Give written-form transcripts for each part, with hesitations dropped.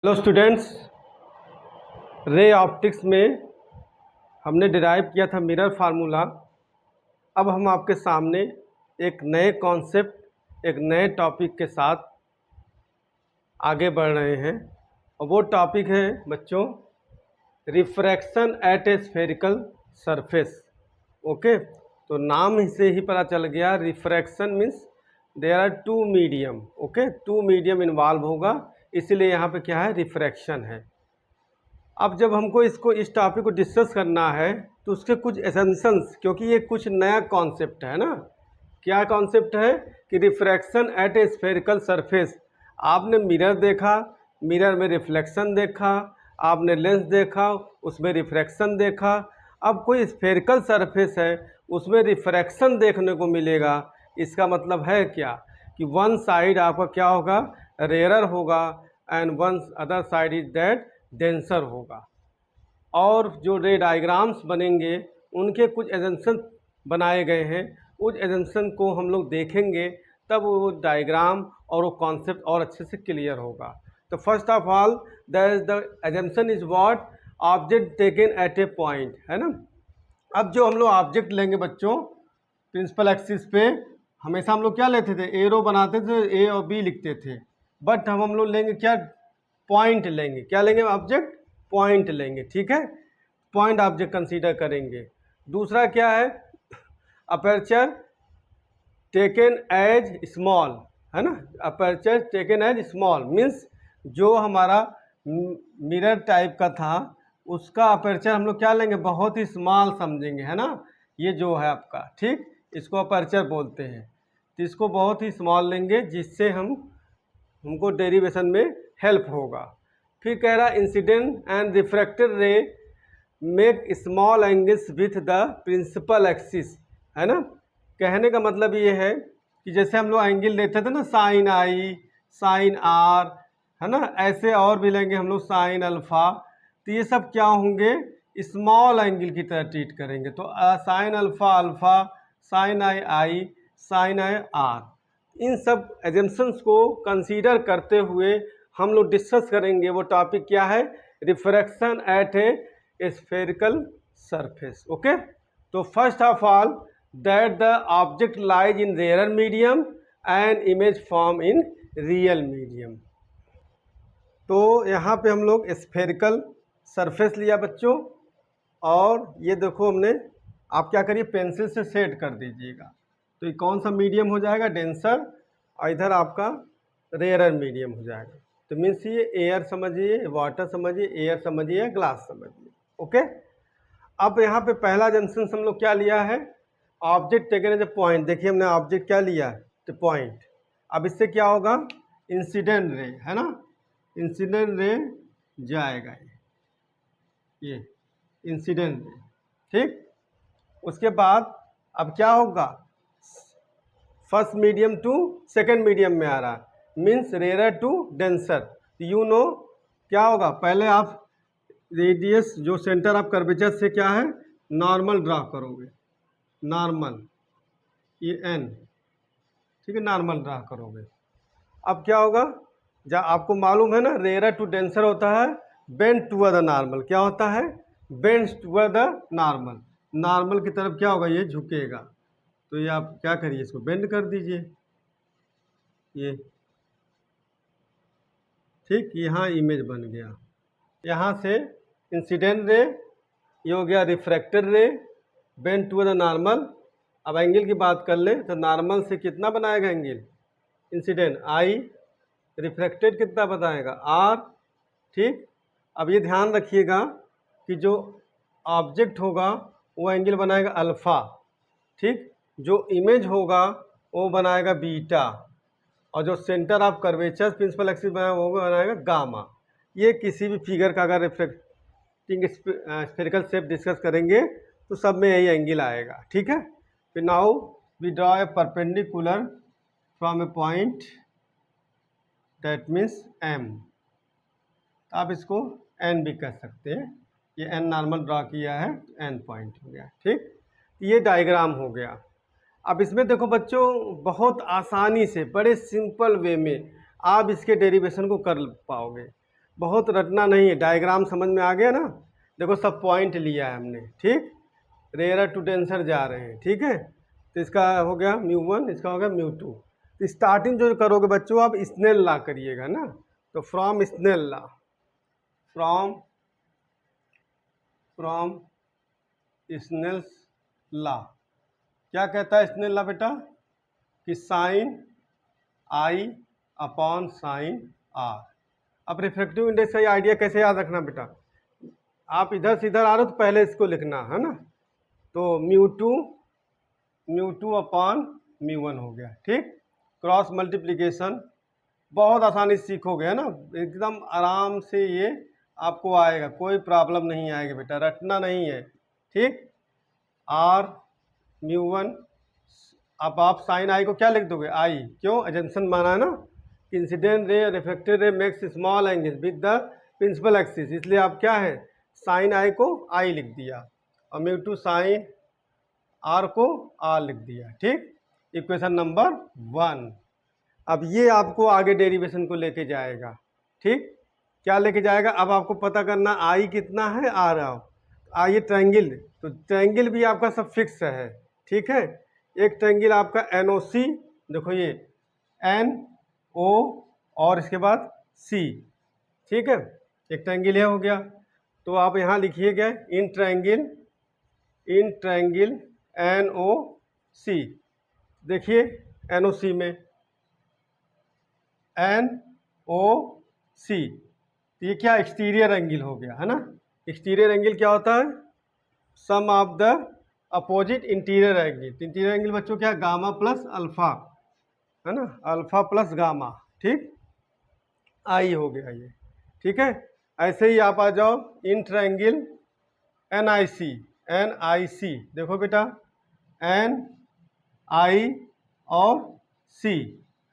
Hello students, ray optics में हमने derive किया था मिरर फार्मूला। अब हम आपके सामने एक नए कॉन्सेप्ट, एक नए टॉपिक के साथ आगे बढ़ रहे हैं और वो टॉपिक है बच्चों refraction at a spherical surface. Okay, तो नाम से ही पता चल गया, refraction means there are two medium. Okay, two medium involve होगा, इसीलिए यहाँ पे क्या है, रिफ्रैक्शन है। अब जब हमको इस टॉपिक को डिस्कस करना है तो उसके कुछ एसेंशंस, क्योंकि ये कुछ नया कॉन्सेप्ट है ना। क्या कॉन्सेप्ट है कि refraction at a spherical surface. आपने मिरर देखा, मिरर में रिफ्लेक्शन देखा, आपने लेंस देखा, उसमें रिफ्रैक्शन देखा। अब कोई स्फेरिकल सरफेस है, उसमें रिफ्रैक्शन देखने को मिलेगा। इसका मतलब है क्या कि वन साइड आपका क्या होगा, रेयरर होगा, and one other side is that denser होगा। और जो रे डायग्राम्स बनेंगे उनके कुछ एजेंशन बनाए गए हैं, उस एजेंशन को हम लोग देखेंगे, तब वो डायग्राम और वो कॉन्सेप्ट और अच्छे से क्लियर होगा। तो first of all the assumption is what, object taken at a point, है ना। अब जो हम लोग ऑब्जेक्ट लेंगे बच्चों प्रिंसिपल एक्सिस पे, हमेशा हम लोग क्या लेते थे, एरो बनाते थे, ए और बी लिखते थे। बट हम लोग लेंगे क्या, पॉइंट लेंगे। क्या लेंगे, ऑब्जेक्ट पॉइंट लेंगे, ठीक है। पॉइंट ऑब्जेक्ट कंसीडर करेंगे। दूसरा क्या है, अपर्चर टेकन एज स्मॉल, है ना। Aperture taken as small means जो हमारा मिरर टाइप का था उसका अपर्चर हम लोग क्या लेंगे, बहुत ही स्मॉल समझेंगे, है ना। ये जो है आपका, ठीक, इसको अपर्चर बोलते हैं। तो इसको बहुत ही स्मॉल लेंगे जिससे हमको डेरिवेशन में हेल्प होगा। फिर कह रहा incident and refracted ray make small angles with the principal axis, है ना। कहने का मतलब ये है कि जैसे हम लोग एंगल लेते थे ना, साइन आई, साइन आर, है ना, ऐसे और भी लेंगे हम लोग साइन अल्फ़ा। तो ये सब क्या होंगे, स्मॉल एंगल की तरह ट्रीट करेंगे। तो sine alpha alpha, sine I I, sine I R, इन सब एजम्पशंस को कंसीडर करते हुए हम लोग डिस्कस करेंगे। वो टॉपिक क्या है, refraction at a spherical surface. Okay, तो first of all that the object lies in rare medium and image form in real medium. तो यहाँ पे हम लोग स्फेरिकल सरफेस लिया बच्चों, और ये देखो हमने, आप क्या करिए, पेंसिल से सेट कर दीजिएगा। तो ये कौन सा मीडियम हो जाएगा, डेंसर, और इधर आपका रेयरर मीडियम हो जाएगा। तो मीन्स ये एयर समझिए, वाटर समझिए, एयर समझिए, ग्लास समझिए। ओके, अब यहाँ पे पहला जंक्शन हम लोग क्या लिया है, object taken as a point. देखिए हमने ऑब्जेक्ट क्या लिया है, तो पॉइंट। अब इससे क्या होगा, इंसिडेंट रे, है ना, इंसिडेंट रे जाएगा, ये इंसिडेंट रे, ठीक। उसके बाद अब क्या होगा, first medium to second medium में आ रहा है, means rare to denser. You know क्या होगा, पहले आप रेडियस जो सेंटर ऑफ कर्वेचर से क्या है, नॉर्मल ड्रा करोगे, नॉर्मल, ये एन, ठीक है, नॉर्मल ड्रा करोगे। अब क्या होगा, जब आपको मालूम है ना, रेयर टू डेंसर होता है बेंड टूवर्ड द नॉर्मल। क्या होता है, bend toward the normal. Normal की तरफ क्या होगा, ये झुकेगा। तो ये आप क्या करिए, इसको बेंड कर दीजिए, ये, ठीक, यहाँ इमेज बन गया। यहाँ से इंसिडेंट रे, ये हो गया refracted ray, bend to the normal. अब एंगल की बात कर ले तो नॉर्मल से कितना बनाएगा एंगल, इंसिडेंट आई, रिफ्रैक्टेड कितना बताएगा आर, ठीक। अब ये ध्यान रखिएगा कि जो ऑब्जेक्ट होगा वो एंगल बनाएगा अल्फ़ा, ठीक, जो इमेज होगा वो बनाएगा बीटा, और जो centre of curvature principal axis बनाएगा वो बनाएगा गामा। ये किसी भी फिगर का अगर रिफ्लेक्टिंग स्फेरिकल शेप डिस्कस करेंगे तो सब में यही एंगल आएगा, ठीक है। फिर now we draw a perpendicular from a point, that means M. आप इसको एन भी कह सकते हैं, ये एन नॉर्मल ड्रॉ किया है, एन पॉइंट हो गया, ठीक। ये डायग्राम हो गया। अब इसमें देखो बच्चों, बहुत आसानी से, बड़े सिंपल वे में आप इसके डेरिवेशन को कर पाओगे। बहुत रटना नहीं है, डायग्राम समझ में आ गया ना। देखो सब पॉइंट लिया है हमने, ठीक। रेयर टू डेंसर जा रहे हैं, ठीक है। तो इसका हो गया μ1, इसका हो गया μ2। तो स्टार्टिंग जो करोगे बच्चों आप स्नेल लॉ करिएगा ना। तो from Snell law, from Snell's law क्या कहता है स्नेल लॉ बेटा, कि sine I upon sine R. अब रिफ्रैक्टिव इंडेक्स का आइडिया कैसे याद रखना बेटा, आप इधर से इधर आ रहे हो तो पहले इसको लिखना है ना। तो μ2 अपॉन μ1 हो गया, ठीक। क्रॉस मल्टीप्लिकेशन बहुत आसानी से सीखोगे है ना, एकदम आराम से ये आपको आएगा, कोई प्रॉब्लम नहीं आएगी बेटा, रटना नहीं है, ठीक। आर μ1, अब आप साइन आई को क्या लिख दोगे, आई, क्यों, एजम्पशन माना है ना, incident ray reflected ray makes small angle with the principal axis, इसलिए आप क्या है साइन आई को आई लिख दिया और μ2 साइन आर को आर लिख दिया, ठीक। Equation number 1। अब ये आपको आगे डेरिवेशन को लेके जाएगा, ठीक। क्या लेके जाएगा, अब आपको पता करना आई कितना है, आ रहा हो आइए ट्रायंगल, तो ट्रायंगल भी आपका सब फिक्स है, ठीक है। एक ट्रायंगल आपका NOC, देखो ये NO और इसके बाद C, ठीक है, एक ट्रायंगल यह हो गया। तो आप यहाँ लिखिएगा इन ट्रायंगल NOC, देखिए NOC में NOC, ये क्या एक्सटीरियर एंगल हो गया है ना। एक्सटीरियर एंगल क्या होता है, sum of the opposite interior angle. Interior angle बच्चों क्या, गामा प्लस अल्फा है ना, अल्फा प्लस गामा, ठीक। आई हो गया ये, ठीक है। ऐसे ही आप आ जाओ इन ट्रायंगल NIC, देखो बेटा NI और C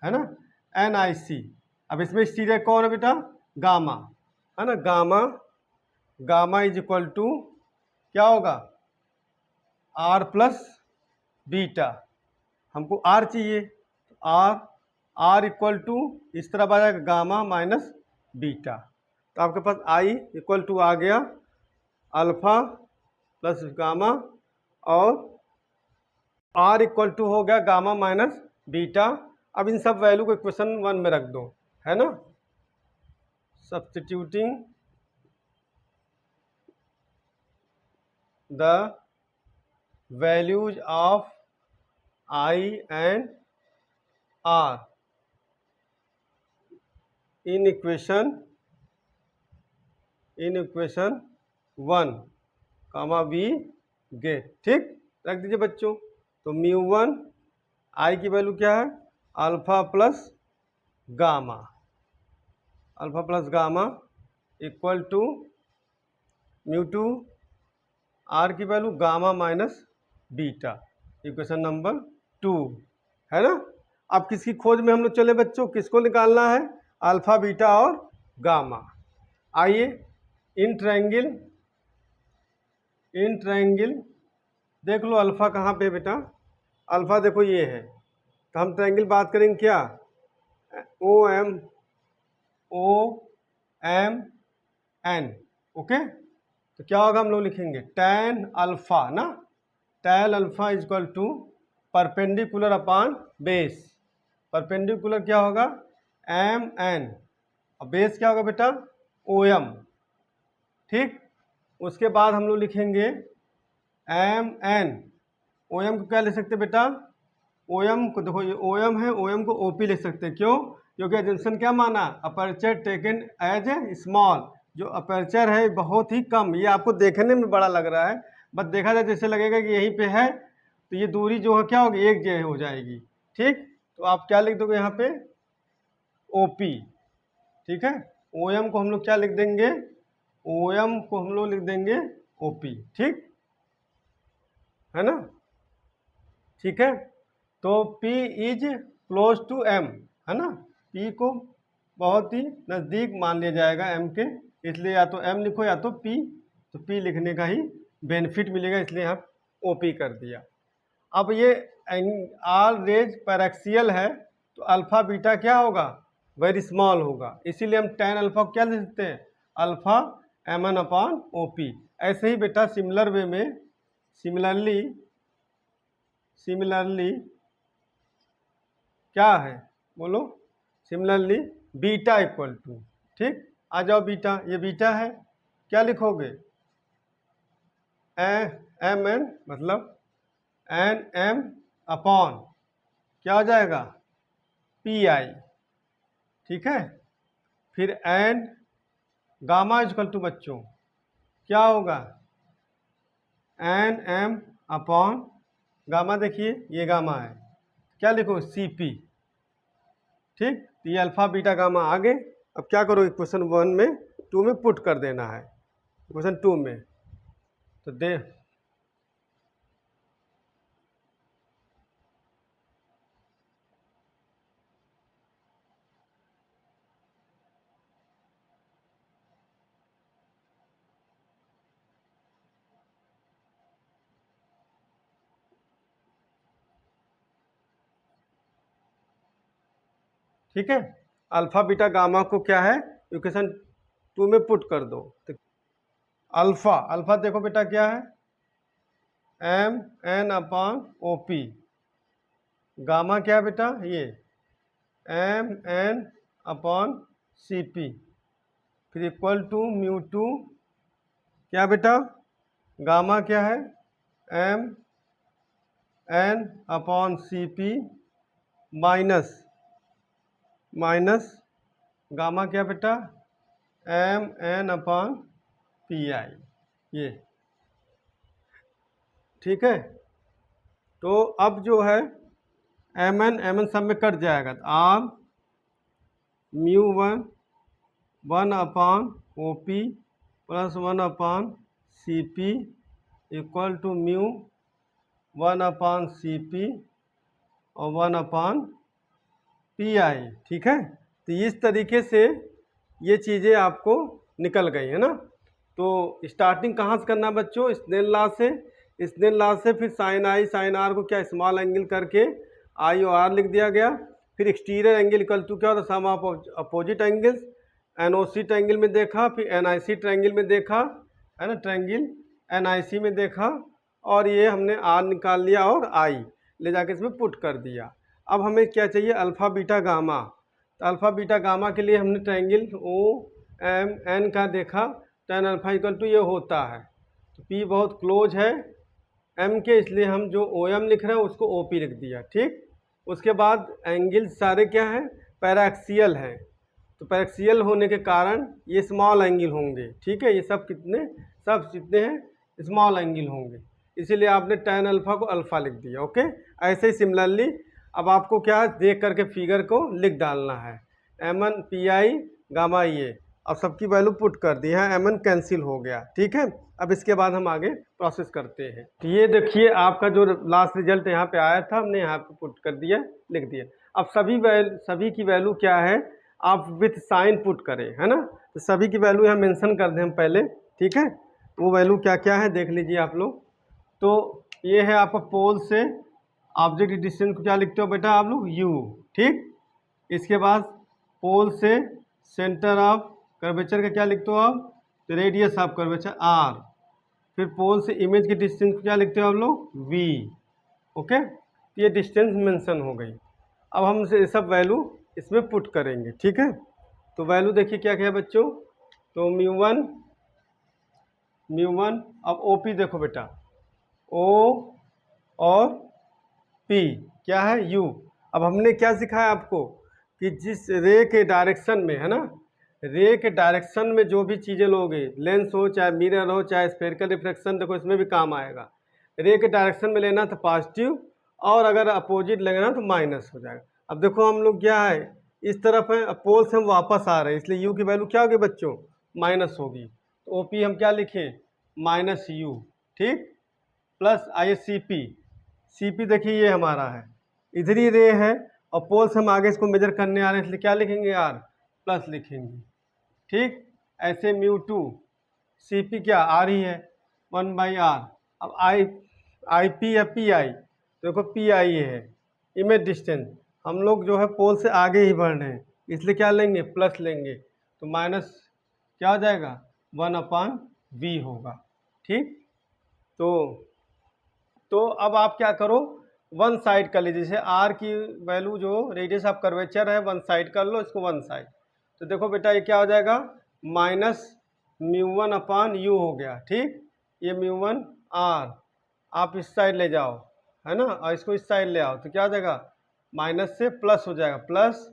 है ना, NIC। अब इसमें एक्सटीरियर कौन है बेटा, गामा है ना, गामा इज इक्वल टू क्या होगा, आर प्लस बीटा, हमको आर चाहिए, आर इक्वल टू इस तरफ आ जाएगा गामा माइनस बीटा। तो आपके पास आई इक्वल टू आ गया अल्फा प्लस गामा और आर इक्वल टू हो गया गामा माइनस बीटा। अब इन सब वैल्यू को इक्वेशन 1 में रख दो, है ना। Substituting the values of I and R in equation 1 comma we get, ठीक, रख दीजिए बच्चों। तो μ1 आई की वैल्यू क्या है, alpha plus gamma equal to μ2 R की value gamma minus beta, equation number 2 है ना। अब किसकी खोज में हम लोग चले बच्चों, किसको निकालना है, अल्फा बीटा और गामा। आइए इन ट्रायंगल देख लो, अल्फा कहाँ पे बेटा, अल्फा देखो ये है, तो हम ट्रायंगल बात करेंगे क्या, OM OMN, ओके। तो क्या होगा, हम लोग लिखेंगे tan अल्फा ना, tan alpha is equal to perpendicular upon base, perpendicular क्या होगा MN और बेस क्या होगा बेटा OM, ठीक। उसके बाद हम लोग लिखेंगे MN, OM को क्या लिख सकते हैं बेटा, OM को देखो ये OM है, OM को OP लिख सकते हैं, क्यों, क्योंकि एजम्पशन क्या माना, aperture taken as a small, जो अपर्चर है बहुत ही कम, ये आपको देखने में बड़ा लग रहा है, बस देखा जाए जैसे लगेगा कि यहीं पे है, तो ये दूरी जो है क्या होगी, एक जगह हो जाएगी, ठीक। तो आप क्या लिख दोगे यहाँ पे OP, ठीक है। OM को हम लोग क्या लिख देंगे, OM को हम लोग लिख देंगे OP, ठीक है ना, ठीक है। तो P is close to M है ना, P को बहुत ही नज़दीक मान लिया जाएगा M के, इसलिए या तो M लिखो या तो P, तो P लिखने का ही बेनिफिट मिलेगा, इसलिए यहाँ OP कर दिया। अब ये आर रेज पैरेक्सियल है, तो अल्फ़ा बीटा क्या होगा, वेरी स्मॉल होगा, इसीलिए हम tan अल्फा को क्या लिख सकते हैं, अल्फा mn अपॉन OP। ऐसे ही बेटा सिमिलर वे में सिमिलरली क्या है बोलो, सिमिलरली बीटा इक्वल टू, ठीक, आ जाओ बीटा, ये बीटा है, क्या लिखोगे, एम एन मतलब एन एम अपॉन क्या हो जाएगा, पी आई, ठीक है। फिर एन गामा इक्वल टू बच्चों क्या होगा, एन एम अपॉन गामा, देखिए ये गामा है, क्या लिखो, सी पी, ठीक। तो ये अल्फा बीटा गामा आ गए। अब क्या करो, क्वेश्चन 1 में 2 में पुट कर देना है, क्वेश्चन 2 में तो दे, ठीक है। अल्फा बीटा गामा को क्या है, इक्वेशन 2 में पुट कर दो। तो अल्फा देखो बेटा क्या है, M N upon O P, gamma क्या है बेटा, ये M N upon C P, फिर इक्वल टू म्यू टू क्या बेटा, गामा क्या है, M N upon C P minus gamma क्या बेटा, M N upon P I, ये ठीक है। तो अब जो है एम एन सब में कट जाएगा, तो R mu 1 upon O P plus 1 upon C P equal to mu 1 upon C P और 1 अपॉन पी आई, ठीक है। तो इस तरीके से ये चीज़ें आपको निकल गई है ना। तो स्टार्टिंग कहाँ से करना है बच्चों, स्नेल लॉ से, स्नेल लॉ से फिर साइन आई साइन आर को क्या स्मॉल एंगल करके आई और आर लिख दिया गया, फिर एक्सटीरियर एंगल इक्वल टू क्या होता है, sum of opposite angles, NOC triangle में देखा, फिर एनआईसी ट्रायंगल में देखा, है ना, ट्रायंगल एनआईसी में देखा, और ये हमने आर निकाल लिया और आई ले जाके इसमें पुट कर दिया। अब हमें क्या चाहिए, अल्फ़ा बीटा गामा। तो अल्फ़ा बीटा गामा के लिए हमने ट्रायंगल ओ एम एन का देखा, tan अल्फ़ा इक्वल टू ये होता है, तो P बहुत क्लोज है M के, इसलिए हम जो OM लिख रहे हैं उसको OP लिख दिया, ठीक। उसके बाद एंगल सारे क्या हैं, पैराक्सियल हैं, तो पैराक्सियल होने के कारण ये स्मॉल एंगल होंगे, ठीक है। ये सब जितने हैं स्मॉल एंगल होंगे, इसीलिए आपने tan अल्फ़ा को अल्फ़ा लिख दिया, ओके। ऐसे ही सिमिलरली अब आपको क्या देख करके फिगर को लिख डालना है, एम1 पी आई गामा ये, अब सबकी वैल्यू पुट कर दी है, एम1 कैंसिल हो गया, ठीक है। अब इसके बाद हम आगे प्रोसेस करते हैं। तो ये देखिए आपका जो लास्ट रिजल्ट यहाँ पे आया था, हमने यहाँ पे पुट कर दिया, लिख दिया। अब सभी की वैल्यू क्या है, आप विथ साइन पुट करें, है ना। तो सभी की वैल्यू यहाँ मेंशन कर दें हम पहले, ठीक है। वो वैल्यू क्या क्या है देख लीजिए आप लोग। तो ये है आपका पोल से ऑब्जेक्ट की डिस्टेंस को क्या लिखते हो बेटा आप लोग, u, ठीक। इसके बाद पोल से सेंटर ऑफ कर्वेचर का क्या लिखते हो आप, तो रेडियस ऑफ कर्वेचर r। फिर पोल से इमेज की डिस्टेंस को क्या लिखते हो आप लोग, v, ओके। तो ये डिस्टेंस मेंशन हो गई। अब हम ये सब वैल्यू इसमें पुट करेंगे, ठीक है। तो वैल्यू देखिए क्या क्या है बच्चों, तो म्यू वन, अब ओ पी देखो बेटा, ओ और पी क्या है, u। अब हमने क्या सिखाया आपको कि जिस रे के डायरेक्शन में, है ना, रे के डायरेक्शन में जो भी चीज़ें लोगे, लेंस हो चाहे मिरर हो चाहे स्फेरिकल रिफ्लेक्शन, देखो इसमें भी काम आएगा। रे के डायरेक्शन में लेना तो पॉजिटिव, और अगर अपोजिट लेना तो माइनस हो जाएगा। अब देखो हम लोग क्या है, इस तरफ है, अब पोल से हम वापस आ रहे हैं, इसलिए u की वैल्यू क्या होगी बच्चों, माइनस होगी। तो ओ पी हम क्या लिखें, माइनस u, ठीक, प्लस आई सी पी देखिए ये हमारा है, इधर ही रे है, और पोल से हम आगे इसको मेजर करने आ रहे हैं, इसलिए क्या लिखेंगे, आर प्लस लिखेंगे, ठीक। ऐसे म्यू टू, सी पी क्या आर ही है, 1/r। अब आई पी या पी आई, देखो पी आई ये है इमेज डिस्टेंस, हम लोग जो है पोल से आगे ही बढ़ रहे हैं, इसलिए क्या लेंगे, प्लस लेंगे, तो माइनस क्या हो जाएगा, 1/v होगा। ठीक, तो अब आप क्या करो, वन साइड कर लीजिए। जैसे आर की वैल्यू जो रेडियस ऑफ कर्वेचर है वन साइड कर लो इसको, वन साइड। तो देखो बेटा ये क्या हो जाएगा, -μ1/u हो गया। ठीक, ये μ1 r आप इस साइड ले जाओ, है ना, और इसको इस साइड ले आओ तो क्या हो जाएगा, माइनस से प्लस हो जाएगा, प्लस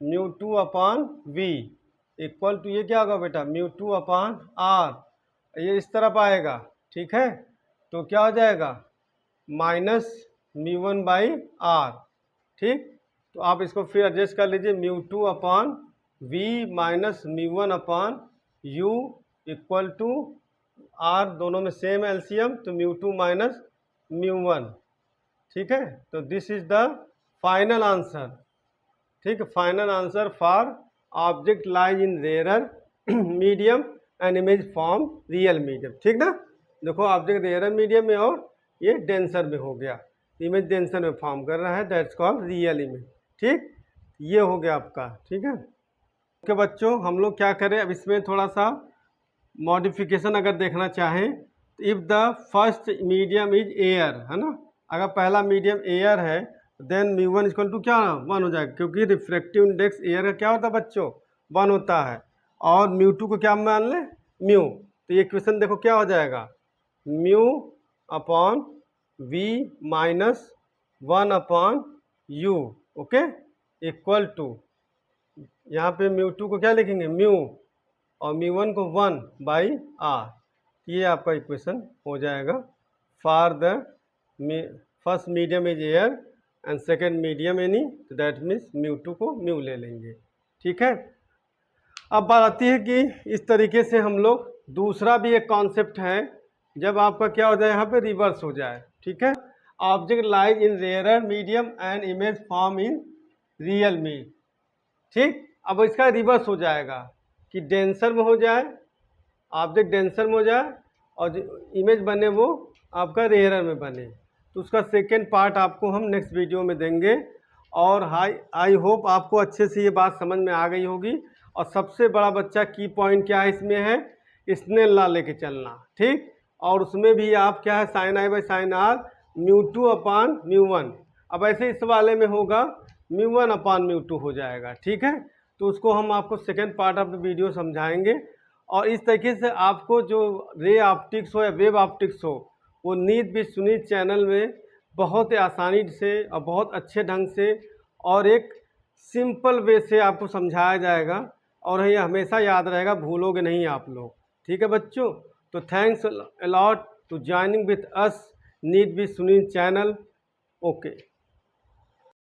μ2/v इक्वल टू ये क्या होगा बेटा, μ2/r, ये इस तरफ आएगा। ठीक है, तो क्या हो जाएगा, -μ1/r। ठीक, तो आप इसको फिर एडजस्ट कर लीजिए, μ2/v minus μ1/u equal to r, दोनों में सेम एलसीएम, तो μ2 माइनस μ1। ठीक है, तो this is the final answer. ठीक है, final answer for object lies in rarer medium and image form real medium. ठीक ना, देखो ऑब्जेक्ट रेयरर मीडियम में और ये डेंसर में हो गया, इमेज डेंसर में फॉर्म कर रहा है, दैट्स कॉल्ड रियल इमेज। ठीक, ये हो गया आपका। ठीक है, ओके बच्चों, हम लोग क्या करें अब इसमें थोड़ा सा मॉडिफिकेशन अगर देखना चाहें, तो if the first medium is air, है ना, अगर पहला मीडियम एयर है देन μ1 इक्वल टू क्या 1 हो जाएगा, क्योंकि रिफ्रैक्टिव इंडेक्स एयर का क्या होता है बच्चों, 1 होता है, और μ2 को क्या मान लें, म्यू। तो ये इक्वेशन देखो क्या हो जाएगा, μ/v minus 1/u, okay, equal to यहाँ पे μ2 को क्या लिखेंगे, म्यू, और μ1 को 1/r। ये आपका इक्वेशन हो जाएगा for the first medium is air and second medium any, तो दैट मीन्स μ2 को म्यू ले लेंगे। ठीक है, अब बात आती है कि इस तरीके से हम लोग दूसरा भी एक कॉन्सेप्ट है, जब आपका क्या हो जाए यहाँ पे रिवर्स हो जाए। ठीक है, object lies in rarer medium and image form in real me. ठीक, अब इसका रिवर्स हो जाएगा कि डेंसर में हो जाए, ऑब्जेक्ट डेंसर में हो जाए और जो इमेज बने वो आपका रेयरर में बने। तो उसका सेकेंड पार्ट आपको हम नेक्स्ट वीडियो में देंगे। और आई होप आपको अच्छे से ये बात समझ में आ गई होगी। और सबसे बड़ा बच्चा की पॉइंट क्या है इसमें है, स्नेल लॉ लेके चलना। ठीक, और उसमें भी आप क्या है, sin i by sin r μ2/μ1। अब ऐसे इस वाले में होगा μ1/μ2 हो जाएगा। ठीक है, तो उसको हम आपको second part of the video समझाएंगे। और इस तरीके से आपको जो रे ऑप्टिक्स हो या वेव ऑप्टिक्स हो, वो नीत भी सुनीत चैनल में बहुत ही आसानी से और बहुत अच्छे ढंग से और एक सिंपल वे से आपको समझाया जाएगा। और ये हमेशा याद रहेगा, भूलोगे नहीं आप लोग। ठीक है बच्चों, तो thanks a lot to joining with us Neet भी सुनीत चैनल। ओके।